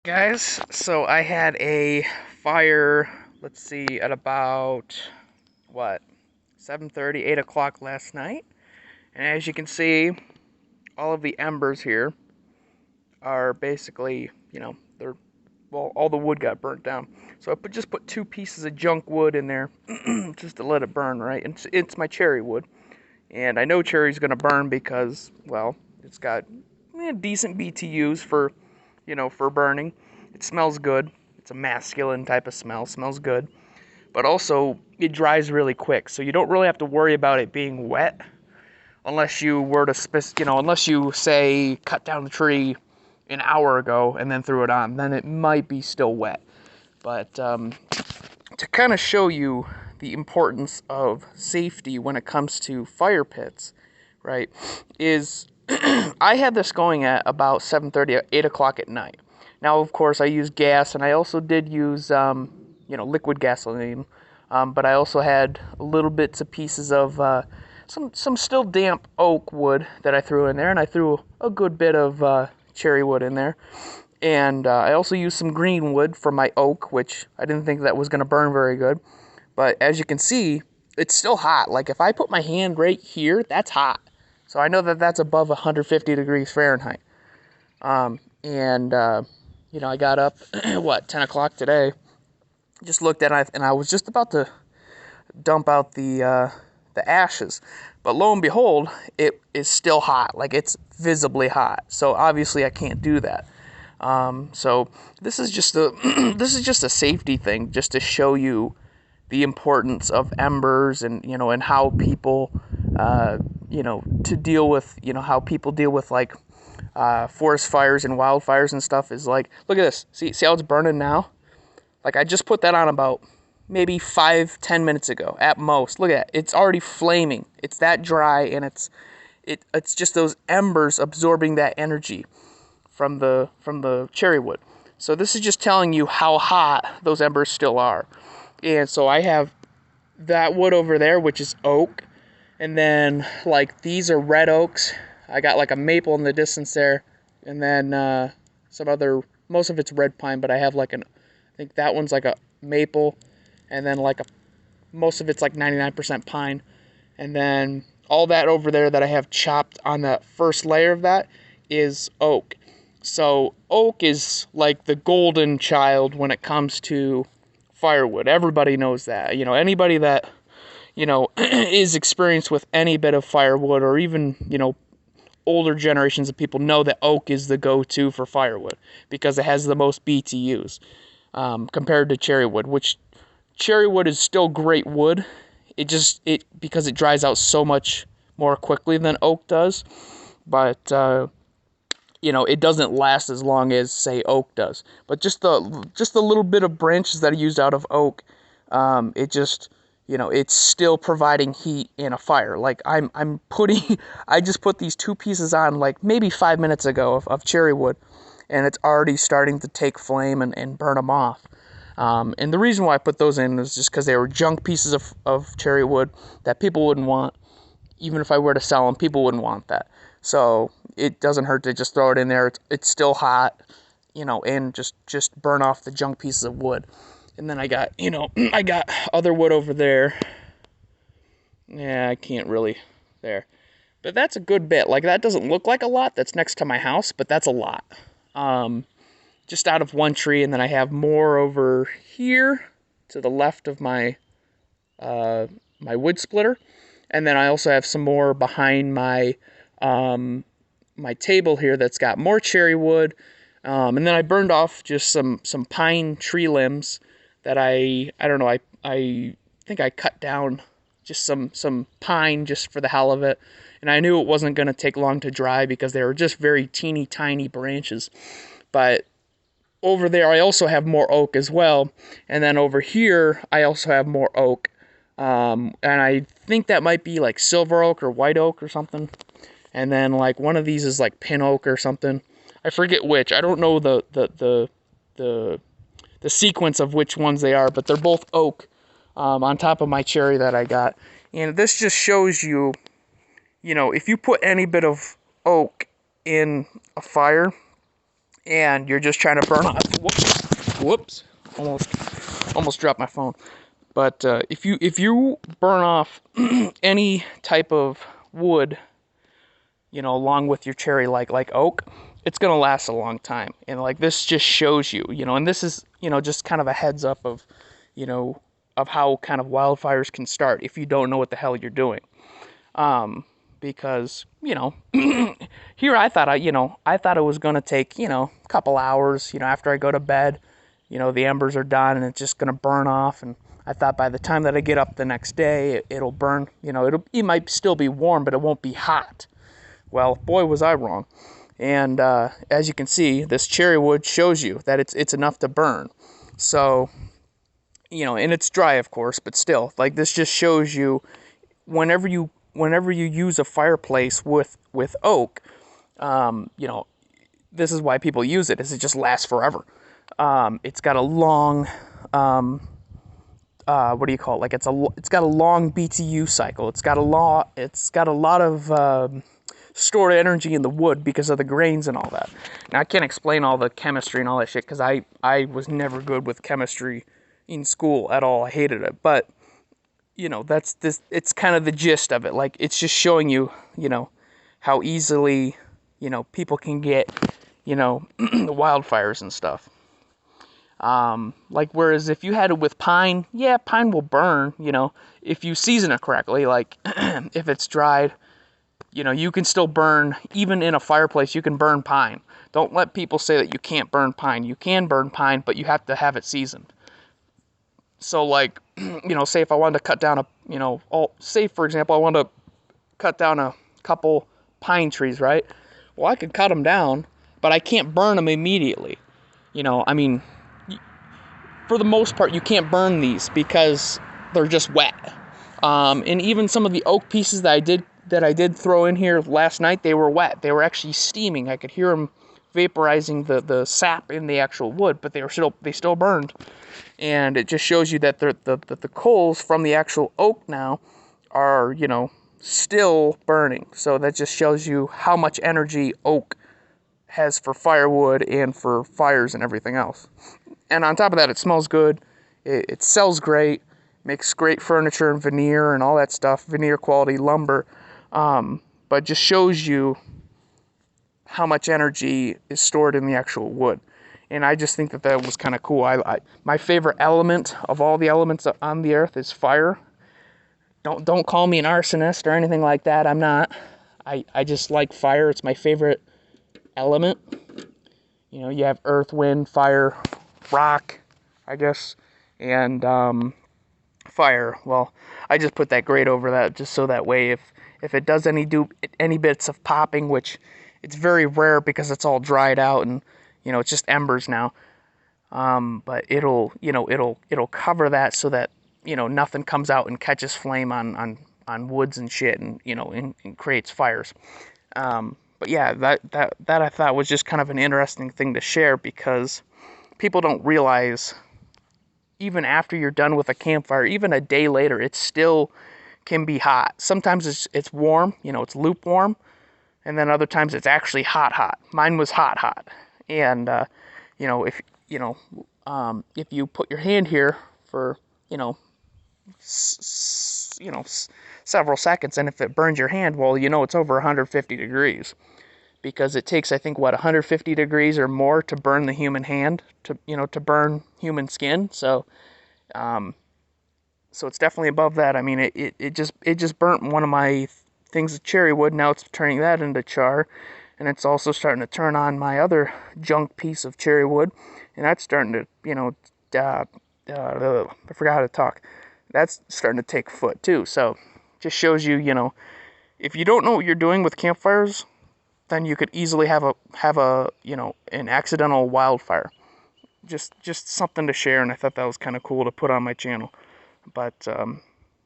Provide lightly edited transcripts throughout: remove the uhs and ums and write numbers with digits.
Guys, so I had a fire, let's see, at about, what, 7:30, 8 o'clock last night. And as you can see, all of the embers here are basically, they're, well, all the wood got burnt down. So just put two pieces of junk wood in there just to let it burn, right? And it's my cherry wood. And I know cherry's going to burn because, well, it's got decent BTUs for burning. It smells good. It's a masculine type of smell. Smells good. But also, it dries really quick. So you don't really have to worry about it being wet unless you were to, unless you, say, cut down the tree an hour ago and then threw it on. Then it might be still wet. But to kind of show you the importance of safety when it comes to fire pits, right, is I had this going at about 7:30, 8 o'clock at night. Now, of course, I used gas, and I also did use, liquid gasoline, but I also had little bits of pieces of some still damp oak wood that I threw in there, and I threw a good bit of cherry wood in there. And I also used some green wood from my oak, which I didn't think that was going to burn very good. But as you can see, it's still hot. Like if I put my hand right here, that's hot. So I know that that's above 150 degrees Fahrenheit. I got up, 10 o'clock today. Just looked at it, and I was just about to dump out the ashes. But lo and behold, it is still hot. Like it's visibly hot. So obviously I can't do that. So this is just a this is just a safety thing, just to show you the importance of embers and how people to deal with how people deal with like forest fires and wildfires and stuff is like, look at this. See how it's burning now? Like I just put that on about maybe 5-10 minutes ago at most. Look at it. It's already flaming. It's that dry, and it's just those embers absorbing that energy from the cherry wood. So this is just telling you how hot those embers still are. And so I have that wood over there, which is oak, and then like these are red oaks. I got like a maple in the distance there, and then some other. Most of it's red pine, but I have like I think that one's like a maple, and then most of it's like 99% pine, and then all that over there that I have chopped on the first layer of that is oak. So oak is like the golden child when it comes to firewood. Everybody knows that. Anybody that, is experienced with any bit of firewood, or even, older generations of people know that oak is the go-to for firewood because it has the most BTUs compared to cherry wood, which cherry wood is still great wood. Because it dries out so much more quickly than oak does. But it doesn't last as long as, say, oak does. But just the little bit of branches that are used out of oak, it's still providing heat in a fire. Like I just put these two pieces on like maybe 5 minutes ago of cherry wood, and it's already starting to take flame and burn them off. And the reason why I put those in is just because they were junk pieces of cherry wood that people wouldn't want. Even if I were to sell them, people wouldn't want that. So it doesn't hurt to just throw it in there. It's still hot, and just burn off the junk pieces of wood. And then I got, I got other wood over there. Yeah, I can't really there. But that's a good bit. Like, that doesn't look like a lot. That's next to my house, but that's a lot. Just out of one tree, and then I have more over here to the left of my my wood splitter. And then I also have some more behind my my table here that's got more cherry wood. And then I burned off just some pine tree limbs that I don't know, I think I cut down just some pine just for the hell of it. And I knew it wasn't going to take long to dry because they were just very teeny tiny branches. But over there I also have more oak as well. And then over here I also have more oak. And I think that might be like silver oak or white oak or something. And then like one of these is like pin oak or something. I forget which. I don't know the sequence of which ones they are, but they're both oak on top of my cherry that I got. And this just shows you, if you put any bit of oak in a fire, and you're just trying to burn off. Whoops! Almost dropped my phone. But if you burn off any type of wood, along with your cherry, like oak, it's gonna last a long time. And like this just shows you, and this is, just kind of a heads up of, of how kind of wildfires can start if you don't know what the hell you're doing. Because, here I thought I thought it was gonna take, a couple hours, after I go to bed, the embers are done and it's just gonna burn off. And I thought by the time that I get up the next day, it'll burn, it might still be warm, but it won't be hot. Well, boy, was I wrong. And as you can see, this cherry wood shows you that it's enough to burn. So, and it's dry, of course, but still, like this just shows you whenever you use a fireplace with oak, this is why people use it, is it just lasts forever. It's got a long, what do you call it? Like it's got a long BTU cycle. It's got a lot of stored energy in the wood because of the grains and all that. Now I can't explain all the chemistry and all that shit because I was never good with chemistry in school at all. I hated it, but that's this. It's kind of the gist of it. Like it's just showing you, how easily, people can get, wildfires and stuff. Like whereas if you had it with pine, yeah, pine will burn. If you season it correctly, like if it's dried. You can still burn, even in a fireplace, you can burn pine. Don't let people say that you can't burn pine. You can burn pine, but you have to have it seasoned. So, like, say if I wanted to cut down say, for example, I wanted to cut down a couple pine trees, right? Well, I could cut them down, but I can't burn them immediately. I mean, for the most part, you can't burn these because they're just wet. And even some of the oak pieces that I did throw in here last night, they were wet. They were actually steaming. I could hear them vaporizing the sap in the actual wood, but they still burned. And it just shows you that the coals from the actual oak now are, still burning. So that just shows you how much energy oak has for firewood and for fires and everything else. And on top of that, it smells good. It sells great. Makes great furniture and veneer and all that stuff. Veneer quality lumber. But just shows you how much energy is stored in the actual wood. And I just think that was kind of cool. My favorite element of all the elements on the earth is fire. Don't call me an arsonist or anything like that. I'm not. I just like fire. It's my favorite element. You have earth, wind, fire, rock, I guess, and fire. Well, I just put that grade over that just so that way if it does any bits of popping, which it's very rare because it's all dried out and it's just embers now. But it'll cover that so that nothing comes out and catches flame on woods and shit and and creates fires. But yeah, that I thought was just kind of an interesting thing to share because people don't realize even after you're done with a campfire, even a day later, it still can be hot. Sometimes it's warm, it's lukewarm, and then other times it's actually hot. Mine was hot. And if you put your hand here for several seconds, and if it burns your hand, well, it's over 150 degrees. Because it takes, I think, 150 degrees or more to burn the human hand, to burn human skin. So it's definitely above that. I mean, it just burnt one of my things of cherry wood. Now it's turning that into char, and it's also starting to turn on my other junk piece of cherry wood, and that's starting to, I forgot how to talk. That's starting to take foot too. So just shows you, if you don't know what you're doing with campfires, then you could easily have an accidental wildfire. Just something to share, and I thought that was kind of cool to put on my channel. But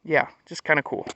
yeah, just kind of cool.